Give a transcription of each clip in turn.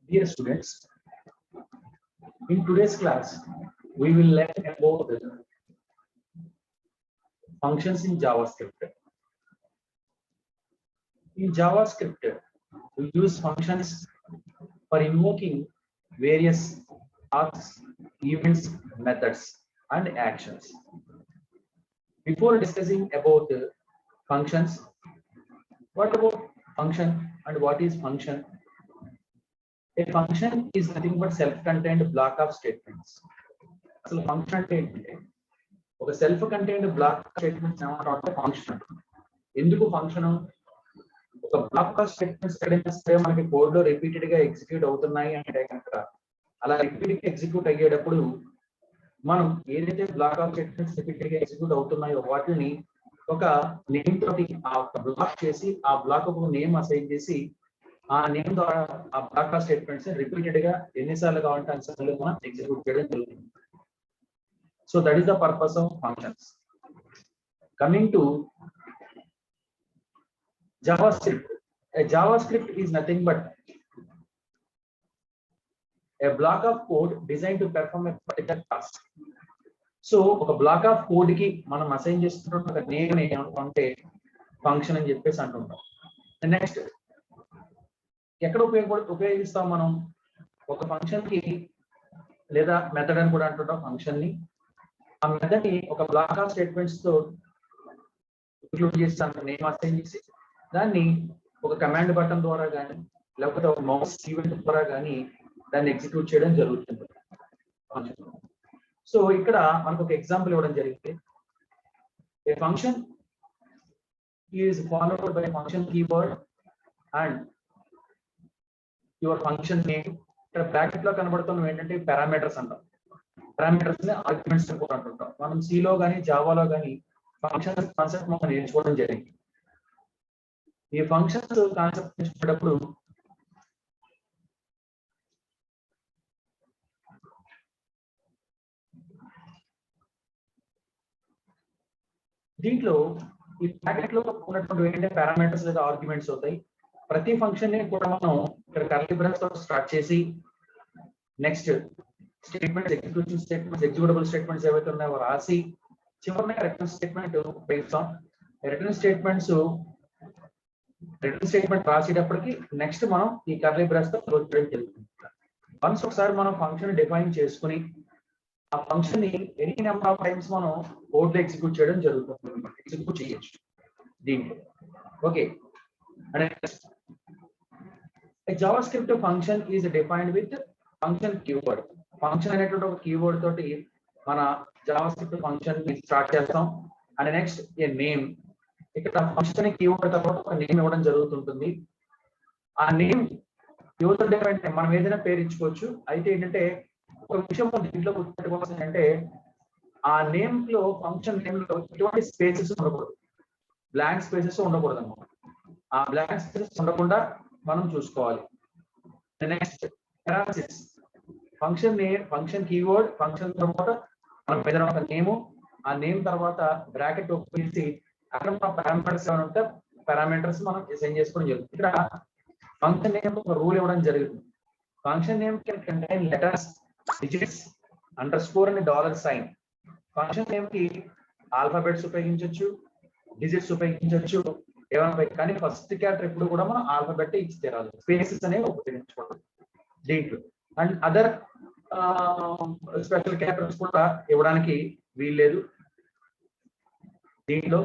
Dear students, in today's class, we will learn about functions in JavaScript. In JavaScript, we use functions for invoking various tasks, events, methods, and actions. Before discussing about functions, what about function and what is function? A function is nothing but self-contained block of statements. అసలు function అంటే ఏంటంటే ఒక self contained black statements ఏమంటారంటే function. ఎందుకు function? ఒక black of statements ఎక్కడైనా సరే మనకి కోడ్ లో రిపీటెడ్ గా ఎగ్జిక్యూట్ అవుతున్నాయి అంటే కనుక అలా రిపీటెడ్ గా ఎగ్జిక్యూట్ అయ్యేటప్పుడు మనం ఏదైతే బ్లాక్ ఆఫ్ స్టేట్మెంట్స్ రిపీటెడ్ గా ఎగ్జిక్యూట్ అవుతున్నాయో వాటిని ఒక నేమ్ తోటి ఆ బ్లాక్ చేసి ఆ బ్లాక్ ఒక నేమ్ అసైన్ చేసి ఆ నేమ్ ద్వారా ఆ బ్లాక్ ఆఫ్ స్టేట్మెంట్స్ రిపీటెడ్ గా ఎన్నిసార్లు కావాలంటే అన్నిసార్లు మనం ఎగ్జిక్యూట్ చేయడం జరుగుతుంది. So that is the purpose of functions. Coming to JavaScript, a JavaScript is nothing but a block of code designed to perform a particular task. So ఒక black of code కి మనం అసైన్ చేస్తున్న ఒక name ఏమంటే function అని చెప్పేసి అంటుంటాం. Next ఎక్కడ ఉపయోగిస్తాం మనం? ఒక ఫంక్షన్ కి లేదా మెథడ్ అని కూడా అంటుంటాం ఫంక్షన్ ని. ఆ మెథడ్ ని ఒక బ్లాక్ ఆఫ్ స్టేట్మెంట్స్ తో ఇంక్లూడ్ చేస్తాను నేమ్ అసైన్ చేసి దాన్ని ఒక కమాండ్ బటన్ ద్వారా కానీ లేకపోతే ఒక మౌస్ ఈవెంట్ ద్వారా కానీ దాన్ని ఎగ్జిక్యూట్ చేయడం జరుగుతుంది. సో ఇక్కడ మనకు ఒక ఎగ్జాంపుల్ ఇవ్వడం జరిగింది. A function is followed by function keyword and your function name. ఇక్కడ బ్రాకెట్ లో కనబడుతున్నవి ఏంటంటే పారామీటర్స్ అంటాం. పారామీటర్స్ ని ఆర్గ్యుమెంట్స్ కూడా అంటుంటాం. మనం సిలో కానీ జావాలో కానీ ఫంక్షన్స్ కాన్సెప్ట్ మనం నేర్చుకోవడం జరిగింది. ఈ ఫంక్షన్స్ కాన్సెప్ట్ నేర్చుకునేటప్పుడు దీంట్లో ఈ బ్రాకెట్ లో ఉన్నటువంటి ఏంటంటే పారామీటర్స్ లేదా ఆర్గ్యుమెంట్స్ అవుతాయి. ప్రతి ఫంక్షన్ ని కూడా మనం ఇక్కడ కర్లీ బ్రాకెట్స్ తో స్టార్ట్ చేసి next statements execution statements executable statements ఏవైతే ఉన్నాయో రాసి చివరిన రిటర్న్ స్టేట్మెంట్ ఉపయోగిస్తాం. రిటర్న్ స్టేట్మెంట్ రాసేటప్పటికి నెక్స్ట్ మనం ఈ కర్లీ బ్రాకెట్స్ తో క్లోజ్ చేయడం జరుగుతుంది. వన్స్ ఒకసారి మనం ఫంక్షన్ డిఫైన్ చేసుకుని ఆ ఫంక్షన్ ని ఎనీ నెంబర్ ఆఫ్ టైమ్స్ మనం కోడ్ లో ఎగ్జిక్యూట్ చేయడం జరుగుతుంది. ఎగ్జిక్యూట్ చేయొచ్చు దీంట్లో. Okay, JavaScript function is defined with function keyword. Function అనేటువంటి ఒక కీవర్డ్ తోటి మన JavaScript ఫంక్షన్ ని స్టార్ట్ చేస్తాం. And next A name. ఇక్కడ ఫంక్షన్ కీవర్డ్ తర్వాత ఒక నేమ్ ఇవ్వడం జరుగుతుంటుంది. ఆ నేమ్ యూజర్ డిఫైన్ మనం ఏదైనా పేరు ఇచ్చుకోవచ్చు. అయితే ఏంటంటే ఒక విషయం దీంట్లో గుర్తుపెట్టుకోవాల్సింది అంటే ఆ నేమ్ లో ఫంక్షన్ నేమ్ లో ఎటువంటి స్పేసెస్ ఉండకూడదు, బ్లాంక్ స్పేసెస్ ఉండకూడదు అన్నమాట. ఆ బ్లాంక్ స్పేసెస్ ఉండకుండా మనం చూసుకోవాలి. Next parameters. Function name, function keyword, function తర్వాత మనం ఏదైనా ఒక నేమ్, ఆ నేమ్ తర్వాత బ్రాకెట్ ఓపెన్ చేసి అక్కడ మన పారామీటర్స్ ఏమైనా ఉంటే పారామీటర్స్ మనం అసైన్ చేసుకోవడం జరుగుతుంది. ఇక్కడ ఫంక్షన్ నేమ్ ఒక రూల్ ఇవ్వడం జరుగుతుంది. Function name can contain letters, digits, underscore and dollar sign. Function name కి ఆల్ఫాబెట్స్ ఉపయోగించవచ్చు, డిజిట్స్ ఉపయోగించవచ్చు, ఏమైనా. కానీ ఫస్ట్ క్యారెక్టర్ ఎప్పుడు కూడా మనం ఆల్ఫాబెట్ ఇచ్చి తీరాలి. స్పేసెస్ అనేవి ఉపయోగించుకోవాలి దీంట్లో. అండ్ అదర్ స్పెషల్ క్యారెక్టర్స్ కూడా ఇవ్వడానికి వీల్లేదు దీంట్లో.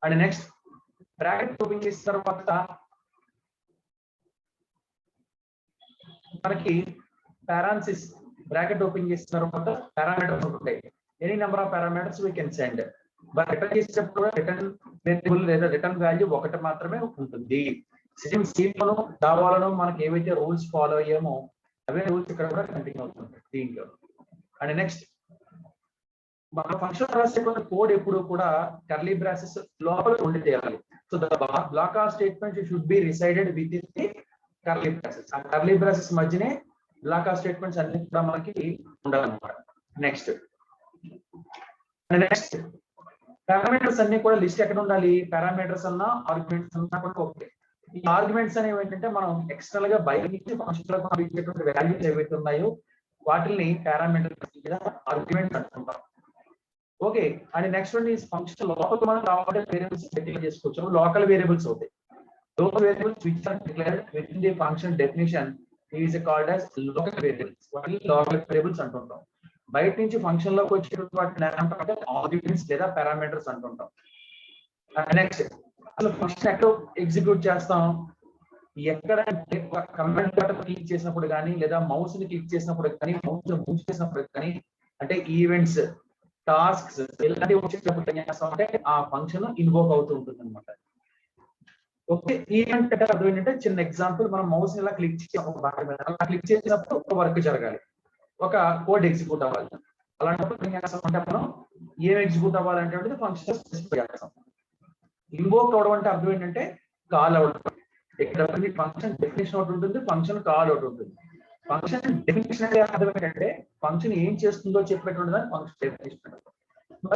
అండ్ నెక్స్ట్ బ్రాకెట్ ఓపెన్ చేసిన తర్వాత మనకి పారాన్సిస్. బ్రాకెట్ ఓపెన్ చేసిన తర్వాత పారామీటర్స్ ఉంటాయి. Any number of parameters we can send. But return చేసేటప్పుడు రిటర్న్ వేరియబుల్ లేదా రిటర్న్ వాల్యూ ఒకటి మాత్రమే ఉంటుంది. సేమ్ సీలోను జావాలోను మనకి ఏవైతే రూల్స్ ఫాలో అయ్యామో అవే రూల్స్ ఇక్కడ కూడా కంటిన్యూ అవుతుంది దీంట్లో. అండ్ నెక్స్ట్ మన ఫంక్షన్ రాసేటువంటి కోడ్ ఎప్పుడు కూడా కర్లీ బ్రాసెస్ లోపల ఉండి తీరాలి. So the black of statement should be resided with in the curly braces. ఆ కర్లీ బ్రాసెస్ మధ్యనే బ్లాక్ ఆఫ్ స్టేట్మెంట్స్ అన్ని కూడా మనకి ఉండాలన్నమాట. నెక్స్ట్ పారామీటర్స్ అన్ని కూడా లిస్ట్ ఎక్కడ ఉండాలి? పారామీటర్స్ అన్నా ఆర్గ్యుమెంట్స్ అన్నా కూడా ఓకే. ఈ ఆర్గ్యుమెంట్స్ అనేవి ఏంటంటే మనం ఎక్స్టర్నల్ గా బయట నుంచి ఫంక్షన్ లో పంపించేటువంటి వాల్యూస్ ఏవైతే ఉన్నాయో వాటిని పారామీటర్స్ లేదా ఆర్గ్యుమెంట్స్ అంటుంటాం. ఓకే, అండ్ నెక్స్ట్ వన్ ఈ ఫంక్షన్ లోపల మనం కావాలంటే వేరియబుల్స్ డిక్లేర్ చేసుకోవచ్చు. లోకల్ వేరియబుల్స్ అవుతాయి. Local variables which are declared within the function definition is called as local variables. వాటిని లోకల్ వేరియబుల్స్ అంటుంటాం. బయట నుంచి ఫంక్షన్ లోకి వచ్చేటువంటి వాటిని ఏమంటామంటే ఆర్గ్యుమెంట్స్ లేదా పారామీటర్స్ అంటుంటాం. నెక్స్ట్ అసలు ఫంక్షన్ ఎక్కడ ఎగ్జిక్యూట్ చేస్తాం, ఎక్కడ కమాండ్ బటన్ క్లిక్ చేసినప్పుడు కానీ లేదా మౌస్ ని క్లిక్ చేసినప్పుడు కానీ మౌస్ మూవ్ చేసినప్పుడు కానీ అంటే ఈవెంట్స్ టాస్క్స్ ఇలాంటివి వచ్చేటప్పుడు ఏం చేస్తాం అంటే ఆ ఫంక్షన్ ఇన్వోక్ అవుతూ ఉంటుంది అనమాట. ఓకే, ఈవెంట్ అంటే అర్థం ఏంటంటే చిన్న ఎగ్జాంపుల్, మనం మౌస్ ఇలా క్లిక్ చేసి ఒక బటన్ మీద అలా క్లిక్ చేసినప్పుడు ఒక వర్క్ జరగాలి, ఒక కోడ్ ఎగ్జిక్యూట్ అవ్వాలి. అలాంటప్పుడు ఏం చేస్తాం అంటే మనం ఏం ఎగ్జిక్యూట్ అవ్వాలంటే ఫంక్షన్ స్పెసిఫై చేస్తాం. ఇన్వోక్ అవడం అంటే అర్థం ఏంటంటే కాల్ అవడం. ఇక్కడ ఫంక్షన్ డెఫినేషన్ ఒకటి ఉంటుంది, ఫంక్షన్ కాల్ ఒకటి ఉంటుంది. ఫంక్షన్ డెఫినేషన్ అంటే అర్థం ఏంటంటే ఫంక్షన్ ఏం చేస్తుందో చెప్పేటువంటి దాన్ని ఫంక్షన్ డెఫినేషన్.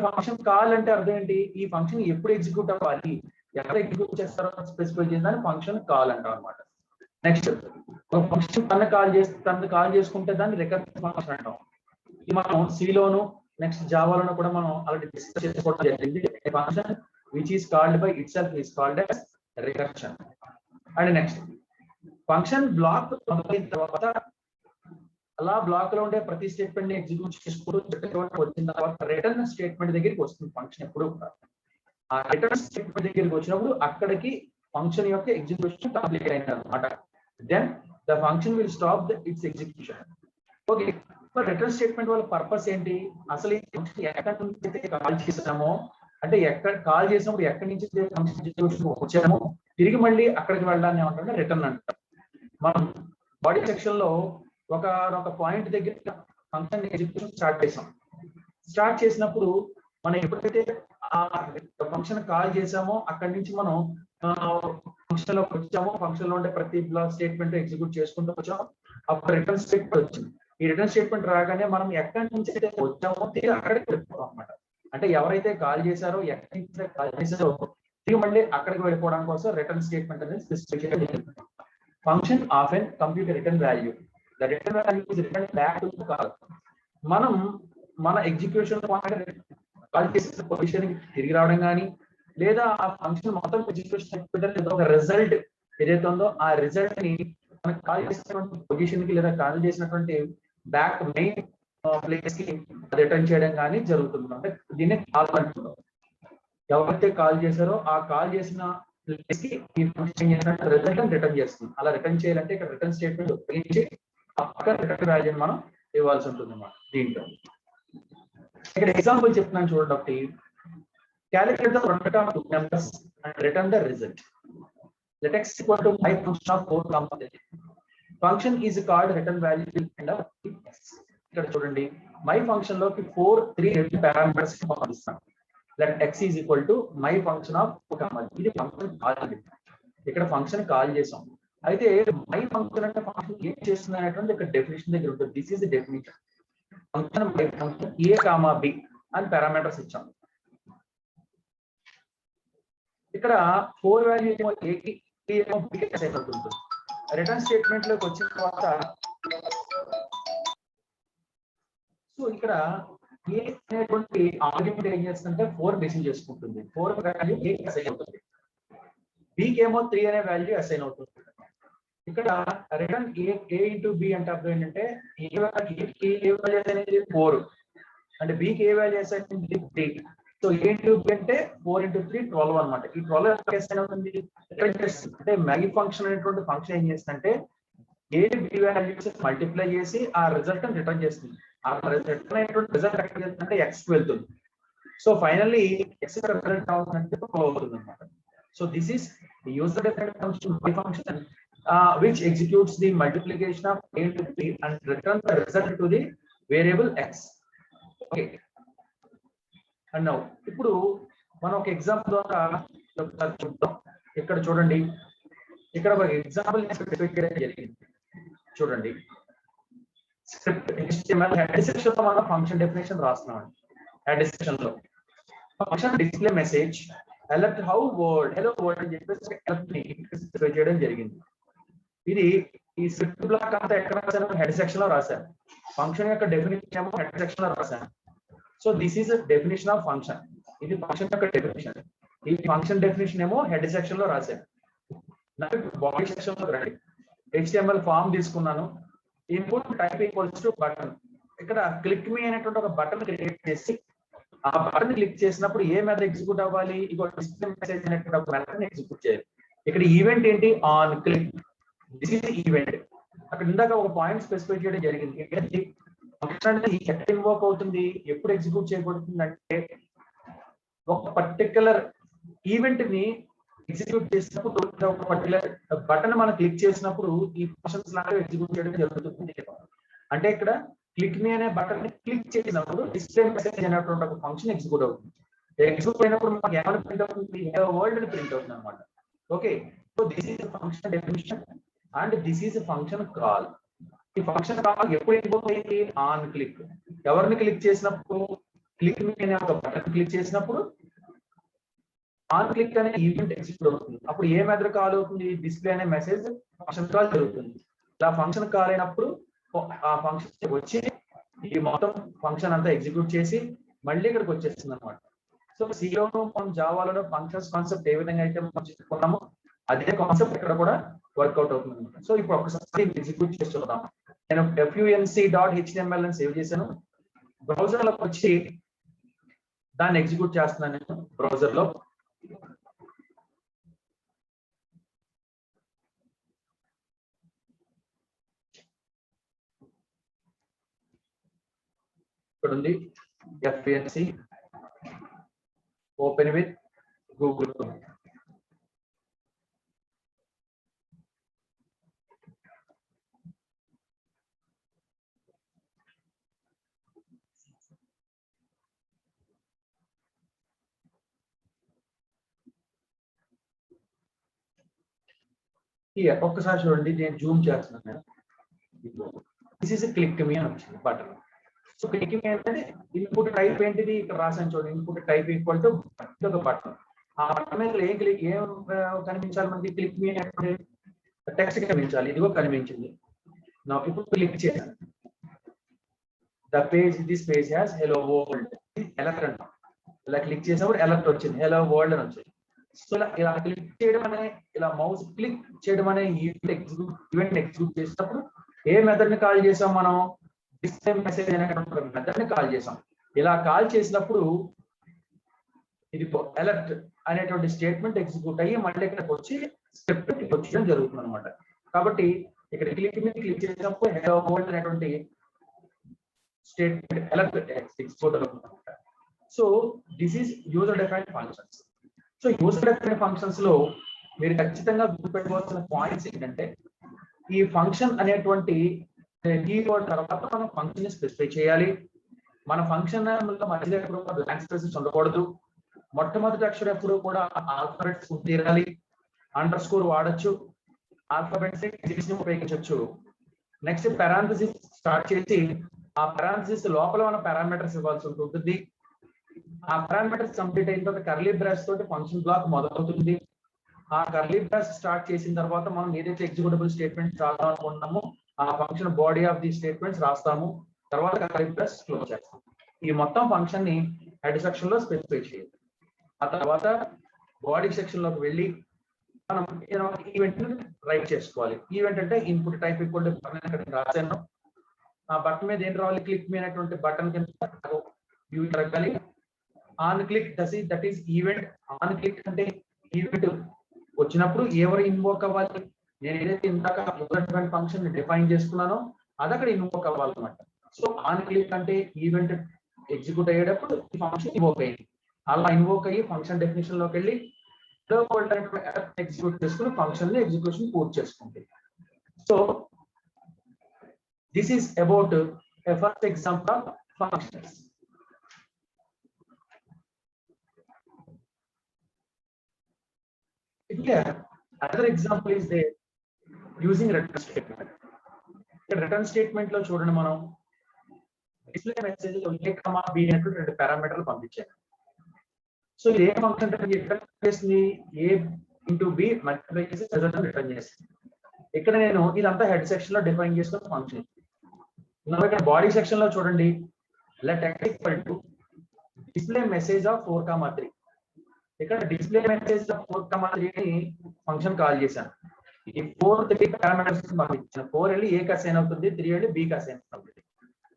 ఫంక్షన్ కాల్ అంటే అర్థం ఏంటి, ఈ ఫంక్షన్ ఎప్పుడు ఎగ్జిక్యూట్ అవ్వాలి, ఎక్కడ ఎగ్జిక్యూట్ చేస్తారో స్పెసిఫై చేసేదాన్ని ఫంక్షన్ కాల్ అంటాం అనమాట. నెక్స్ట్ ఒక ఫంక్షన్ తను కాల్ చేసుకుంటే దాన్ని రికర్సివ్ ఫంక్షన్ అంటాం. ఇది మనం సిలోను నెక్స్ట్ జావాలోను కూడా మనం ఆల్రెడీ డిస్కస్ చేసుకోవడం జరిగింది. Function which is called by itself is called as recursion. And next function block అయిన తర్వాత అలా బ్లాక్ లో ఉండే ప్రతి స్టేట్మెంట్ ని ఎగ్జిక్యూట్ చేసుకుంటూ వచ్చిన తర్వాత రిటర్న్ స్టేట్మెంట్ దగ్గరికి వస్తుంది ఫంక్షన్. ఎప్పుడు ఆ రిటర్న్ స్టేట్మెంట్ దగ్గరికి వచ్చినప్పుడు అక్కడికి ఫంక్షన్ యొక్క ఎగ్జిక్యూషన్ కంప్లీట్ అయింది అనమాట. Then the function will stop its execution. Okay, return statement వాళ్ళ పర్పస్ ఏంటి, అసలు ఈ ఫంక్షన్ ఎక్కడి నుంచి కాల్ చేసామో అంటే ఎక్కడ కాల్ చేసినప్పుడు ఎక్కడి నుంచి ఫంక్షన్ వచ్చామో తిరిగి మళ్ళీ అక్కడికి వెళ్ళాలని ఏమంటే రిటర్న్ అంటారు. మనం బాడీ సెక్షన్ లో ఒక పాయింట్ దగ్గర ఫంక్షన్ ఎగ్జిక్యూషన్ స్టార్ట్ చేసినప్పుడు మనం ఎప్పుడైతే ఆ ఫంక్షన్ కాల్ చేసామో అక్కడి నుంచి మనం ఫంక్షన్ లోకి వచ్చామో ఫంక్షన్ లో ఉండే ప్రతి బ్లాక్ స్టేట్మెంట్ ఎగ్జిక్యూట్ చేసుకుంటూ వచ్చాము. అప్పుడు రిటర్న్ స్టేట్మెంట్ వచ్చింది. ఈ రిటర్న్ స్టేట్మెంట్ రాగానే మనం ఎక్కడి నుంచి అయితే వచ్చామో తిరిగి అక్కడికి వెళ్ళిపోతాం అనమాట. అంటే ఎవరైతే కాల్ చేశారో ఎక్కడి నుంచి కాల్ చేశారో తిరిగి మళ్ళీ అక్కడికి వెళ్ళిపోవడం కోసం రిటర్న్ స్టేట్మెంట్ అనేది స్పెసిఫై చేయాలి. Function often compute return value. The return value is return back to call. మనం మన ఎగ్జిక్యూషన్ కాల్ చేసిన పొజిషన్ తిరిగి రావడం కానీ లేదా ఆ ఫంక్షన్ మొత్తం ఎగ్జిక్యూషన్ ఒక రిజల్ట్ ఏదైతే ఉందో ఆ రిజల్ట్ ని మనకు కాల్ చేసినటువంటి పొజిషన్ కి లేదా కాల్ చేసినటువంటి బ్యాక్ మెయిన్ ప్లేస్ కి రిటర్న్ చేయడం కానీ జరుగుతుంది. అంటే దీన్ని కాల్ అంటున్నాం. ఎవరైతే కాల్ చేశారో ఆ కాల్ చేసిన ప్లేస్ కి ఈ ఫంక్షన్ రిజల్ట్ రిటర్న్ చేస్తుంది. అలా రిటర్న్ చేయాలంటే ఇక్కడ రిటర్న్ స్టేట్మెంట్ ఉపయోగించి పక్క రిటర్న్ వాల్యూని మనం ఇవ్వాల్సి ఉంటుంది అన్నమాట. దీంట్లో ఇక్కడ ఎగ్జాంపుల్ చెప్తున్నాను చూడండి. ఒకటి calculate the product of two numbers and return the result. Let x equal to my function of 4 comma 3. Function is called return value will end up x. ఇక్కడ చూడండి my function లోకి 4 3 పారామీటర్స్ కి పంపిస్తాం. let x is equal to my function of 4 comma 3. ఇది function call అండి. ఇక్కడ function call చేసాం. అయితే my function అంటే ఫంక్షన్ ఏం చేస్తుంది అనేటువంటి ఇక్కడ డెఫినిషన్ దగ్గర ఉంటుంది. This is the definition. Function my function a comma b అని పారామీటర్స్ ఇచ్చాం. ఇక్కడ 4 వాల్యూ ఏమో a కి b ఏమో b కి అసైన్ అవుతుంది. రిటర్న్ స్టేట్మెంట్ లోకి వచ్చిన తర్వాత సో ఇక్కడ a అనేటువంటి ఆర్గ్యుమెంట్ ఏం చేస్తుందంటే 4 రిసీవ్ చేసుకుంటుంది. 4 వాల్యూ a కి అసైన్ అవుతుంది. b కి ఏమో 3 అనే వాల్యూ అసైన్ అవుతుంది. ఇక్కడ రిటర్న్ a ఇంటూ b అంటే అర్థం ఏంటంటే ఏ వాల్యూ అనేది 4 అంటే b కి ఏ వాల్యూ అసైన్ అయింది 3. సో a ఇంటూ b అంటే 4 ఇంటూ 3 12 అన్నమాట. ఈ 12 అసైన్ అవుతుంది అంటే మై ఫంక్షన్ అనేటువంటి ఫంక్షన్ ఏం చేస్తుందంటే a b వాల్యూస్ మల్టిప్లై చేసి ఆ రిజల్ట్ ని రిటర్న్ చేస్తుంది. ఆ రిటర్న్ అయినటువంటి రిజల్ట్ ఎక్కడ వెళ్తుందంటే x కి వెళ్తుంది. సో ఫైనల్లీ x యొక్క రిజల్ట్ అవుతుందంటే అవుతుంది అన్నమాట. So this is user different function my function which executes the multiplication of a into b and returns the result to the variable x. Okay. And now ఇప్పుడు మనం ఒక example ద్వారా చూద్దాం. ఇక్కడ చూడండి ఇక్కడ ఒక ఎగ్జాంపుల్ జరిగింది. చూడండి స్క్రిప్ట్ HTML హెడ్ సెక్షన్ లో మనం ఫంక్షన్ డెఫినేషన్ రాస్తున్నాం. హెడ్ సెక్షన్ లో function display message alert how world hello world అని చెప్పేసి alert ని స్పెసిఫై చేయడం జరిగింది. ఇది ఈ స్క్రిప్ట్ బ్లాక్ అంతా ఎక్కడ రాశాను, హెడ్ సెక్షన్ లో రాశాను. ఫంక్షన్ యొక్క డెఫినేషన్ ఏమో హెడ్ సెక్షన్ లో రాశాను. So this is definition of function. ఇది ఫంక్షన్ యొక్క డెఫినేషన్. ఈ ఫంక్షన్ డెఫినేషన్ ఏమో హెడ్ సెక్షన్ లో రాశాను. నాకు బాడీ సెక్షన్ లో రండి. HTML ఫామ్ తీసుకున్నాను. Input type equals to button. ఇక్కడ క్లిక్ మీ అనేటువంటి ఒక బటన్ క్రియేట్ చేసి ఆ బటన్ క్లిక్ చేసినప్పుడు ఏ మెథడ్ ఎగ్జిక్యూట్ అవ్వాలి, ఇగో డిస్ప్లే మెసేజ్ అనేటువంటి ఒక మెథడ్ ఎగ్జిక్యూట్ చేయాలి. ఇక్కడ ఈవెంట్ ఏంటి, on click. This is event. అక్కడ ఇందాక ఒక పాయింట్ స్పెసిఫై చేయడం జరిగింది. ఫంక్షన్ అనేది ఎక్కడ ఇన్వోక్ అవుతుంది, ఎప్పుడు ఎగ్జిక్యూట్ చేయబడుతుంది అంటే ఒక పర్టికులర్ ఈవెంట్ ని ఎగ్జిక్యూట్ చేసినప్పుడు ఒక పర్టికులర్ బటన్ మనం క్లిక్ చేసినప్పుడు ఈ ఫంక్షన్స్ లాగా ఎగ్జిక్యూట్ చేయడం జరుగుతుంది. అంటే ఇక్కడ క్లిక్ మీ అనే బటన్ ని క్లిక్ చేసినప్పుడు డిస్ప్లే మెసేజ్ అనేటువంటి ఒక ఫంక్షన్ ఎగ్జిక్యూట్ అవుతుంది. ఎగ్జిక్యూట్ అయినప్పుడు మనకి ఏమైనా ప్రింట్ అవుతుంది, వరల్డ్ అని ప్రింట్ అవుతుంది అనమాట. Okay, so this is function definition and this is function call. ఈ ఫంక్షన్ కాల్ ఎప్పుడు ఇన్వోక్ అయ్యింది, ఆన్ క్లిక్. ఎవరిని క్లిక్ చేసినప్పుడు, క్లిక్ మీ అనే ఒక బటన్ క్లిక్ చేసినప్పుడు ఆన్ క్లిక్ అనే ఈవెంట్ ఎగ్జిక్యూట్ అవుతుంది. అప్పుడు ఏ మెథడ్ కాల్ అవుతుంది, డిస్ప్లే అనే మెసేజ్ ఫంక్షన్ కాల్ జరుగుతుంది. ఇలా ఫంక్షన్ కాల్ అయినప్పుడు ఆ ఫంక్షన్ వచ్చి ఈ మొత్తం ఫంక్షన్ అంతా ఎగ్జిక్యూట్ చేసి మళ్ళీ ఇక్కడికి వచ్చేస్తుంది అనమాట. సో సిలోను మనం జావాలోనో ఫంక్షన్స్ కాన్సెప్ట్ ఏ విధంగా అయితే మనం చెప్పుకున్నామో అదే కాన్సెప్ట్ ఇక్కడ కూడా వర్కౌట్ అవుతుంది అనమాట. సో ఇప్పుడు ఒకసారి ఎగ్జిక్యూట్ చేసి చూద్దాం. నేను func.html అని సేవ్ చేశాను. బ్రౌజర్ లోకి వచ్చి దాన్ని ఎగ్జిక్యూట్ చేస్తున్నాను నేను బ్రౌజర్ లో. ఇక్కడ ఉంది func, ఓపెన్ విత్ గూగుల్. ఒక్కసారి చూడండి, నేను జూమ్ చేస్తున్నాను. దిస్ ఈస్ క్లిక్ మీ అని వచ్చింది బటన్. సో క్లిక్ మీ అంటే ఇన్పుట్ టైప్ ఏంటిది, ఇక్కడ రాసాను చూడండి, ఇన్పుట్ టైప్ ఈక్వల్ టు ఒక బటన్. ఆ బటన్ మీద ఏం కనిపించాలి మనకి, క్లిక్ మీ అంటే టెక్స్ట్ కనిపించాలి. ఇదిగో కనిపించింది. నాకు ఇప్పుడు క్లిక్ చేశాను. The page, this page has hello world. Alert అంటాం. ఇలా క్లిక్ చేసినప్పుడు ఎలర్ట్ వచ్చింది, హెలో వరల్డ్ అని వచ్చింది. సో ఇలా క్లిక్ చేయడం అనే, ఇలా మౌస్ క్లిక్ చేయడం అనే ఈవెంట్ ఎగ్జిక్యూట్ చేసినప్పుడు ఏ మెథడ్ ని కాల్ చేసాం మనం, డిస్ప్లే మెసేజ్ అనేటువంటి మెథడ్ ని కాల్ చేసాం. ఇలా కాల్ చేసినప్పుడు ఇది అలర్ట్ అనేటువంటి స్టేట్మెంట్ ఎగ్జిక్యూట్ అయ్యి మళ్ళీ ఇక్కడికి వచ్చి స్క్రిప్ట్ వచ్చేయడం జరుగుతుంది అనమాట. కాబట్టి ఇక్కడ క్లిక్ చేసినప్పుడు హెలో వరల్డ్ అనేటువంటి స్టేట్మెంట్ అలర్ట్ ఎగ్జిక్యూట్ అవుతుంది. So this is user defined functions. So user defined functions లో మీరు ఖచ్చితంగా గుర్తుపెట్టుకోవాల్సిన పాయింట్స్ ఏంటంటే, ఈ ఫంక్షన్ అనేటువంటి కీవర్డ్ తర్వాత మనం ఫంక్షన్ ని స్పెసిఫై చేయాలి. మన ఫంక్షన్ మధ్యలో ఎప్పుడు బ్లాంక్ స్పేసెస్ ఉండకూడదు. మొట్టమొదటి అక్షరం ఎప్పుడు కూడా ఆల్ఫాబెట్స్ తీరాలి. అండర్ స్కోర్ వాడచ్చు, ఆల్ఫాబెట్స్ ఉపయోగించవచ్చు. నెక్స్ట్ పారాంథసిస్ స్టార్ట్ చేసి ఆ పారాంథసిస్ లోపల మన పారామీటర్స్ ఇవ్వాల్సి ఉంటుంది. ఆ పారామీటర్స్ కంప్లీట్ అయిన తర్వాత కర్లీ బ్రాస్ తోటి ఫంక్షన్ బ్లాక్ మొదలవుతుంది. ఆ కర్లీ బ్రాస్ స్టార్ట్ చేసిన తర్వాత మనం ఏదైతే ఎగ్జిక్యూటబుల్ స్టేట్మెంట్స్ రాద్దాం అనుకుంటున్నామో ఆ function body of the statements రాస్తాము. తర్వాత కర్లీ బ్రాస్ క్లోజ్ చేస్తాం. ఈ మొత్తం ఫంక్షన్ ని హెడ్ సెక్షన్ లో స్పెసిఫై చేయాలి. ఆ తర్వాత బాడీ సెక్షన్ లోకి వెళ్ళి మనం ఈవెంట్ రైట్ చేసుకోవాలి. ఈవెంట్ అంటే ఇన్పుట్ టైప్ ఈక్వల్ టు రాశాను. ఆ బటన్ మీద ఏం రావాలి, క్లిక్ మీ అనేటువంటి బటన్ కింద రకాలి. On click that is event. On click అంటే ఈవెంట్ వచ్చినప్పుడు ఎవరు ఇన్వోక్ అవ్వాలి, నేను ఏదైతే ఇందాక ఫంక్షన్ డిఫైన్ చేసుకున్నానో అది అక్కడ ఇన్వోక్ అవ్వాలన్నమాట. సో ఆన్ క్లిక్ అంటే ఈవెంట్ ఎగ్జిక్యూట్ అయ్యేటప్పుడు ఈ ఫంక్షన్ ఇన్వోక్ అయ్యింది. అలా ఇన్వోక్ అయ్యి ఫంక్షన్ డెఫినేషన్ లోకి వెళ్ళి ఎగ్జిక్యూట్ చేసుకుని ఫంక్షన్ ని ఎగ్జిక్యూషన్ పూర్తి చేసుకుంది. So this is about first example of functions. Here, another example is there using return statement. Return statement లో చూడండి, మనం డిస్ప్లే మెసేజ్ లో a, b అనేటువంటి రెండు పారామీటర్లు పంపించాను. సో ఇది ఏ ఫంక్షన్ రిటర్న్ చేస్తుంది, ఏ ఇంటూ బి మల్టిప్లై చేసి రిజల్ట్ రిటర్న్ చేస్తుంది. ఇక్కడ నేను ఇదంతా హెడ్ సెక్షన్ లో డిఫైన్ చేసుకున్న ఫంక్షన్. ఇక్కడ బాడీ సెక్షన్ లో చూడండి, let x equal to display message of 4,3. ఇక్కడ డిస్ప్లే మెసేజ్ ఆఫ్ 4,3 ని ఫంక్షన్ కాల్ చేశాను. ఈ 4 3 పారామీటర్స్ పంపించాను. 4 వెళ్ళి ఏ కి అసైన్ అవుతుంది, 3 వెళ్ళి బి కి అసైన్ అవుతుంది.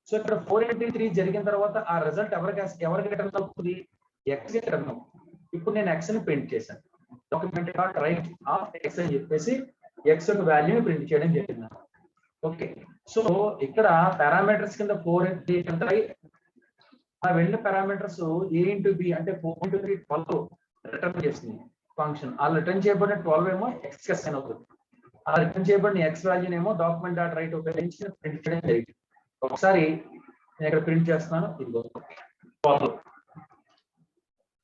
సో ఇక్కడ 4 × 3 జరిగిన తర్వాత ఆ రిజల్ట్ ఎవరికి రిటర్న్ అవుతుంది, x కి రిటర్న్ అవుతుంది. ఇప్పుడు నేను x ని ప్రింట్ చేశాను. Document dot right of x అని చెప్పేసి x యొక్క వాల్యూని ప్రింట్ చేయడం జరిగింది. ఓకే, సో ఇక్కడ పారామీటర్స్ కింద 4 × 3 ఉంటాయి. ఆ వెళ్ళిన పారామీటర్స్ a × b అంటే 4 × 3 12 రిటర్న్ చేస్తుంది ఫంక్షన్. ఆ రిటర్న్ చేయబడిన 12 ఏమో x కి అసైన్ అవుతుంది. ఆ రిటర్న్ చేయబడిన x వాల్యూని ఏమో డాక్యుమెంట్ డాట్ రైట్ ఉపయోగించి ప్రింట్ చేయడం జరిగింది. ఒకసారి నేను ఇక్కడ ప్రింట్ చేస్తున్నాను. ఇదిగో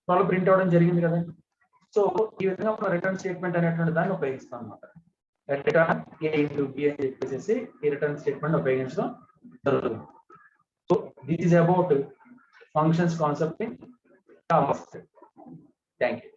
12 ప్రింట్ అవడం జరిగింది కదా. సో ఈ విధంగా మనం రిటర్న్ స్టేట్మెంట్ అనేటువంటి దాన్ని ఉపయోగిస్తాం అన్నమాట. రిటర్న్ a × b అని చెప్పేసి ఈ రిటర్న్ స్టేట్మెంట్ ఉపయోగించడం జరుగుతుంది. So this is about functions concept in JavaScript. Thank you.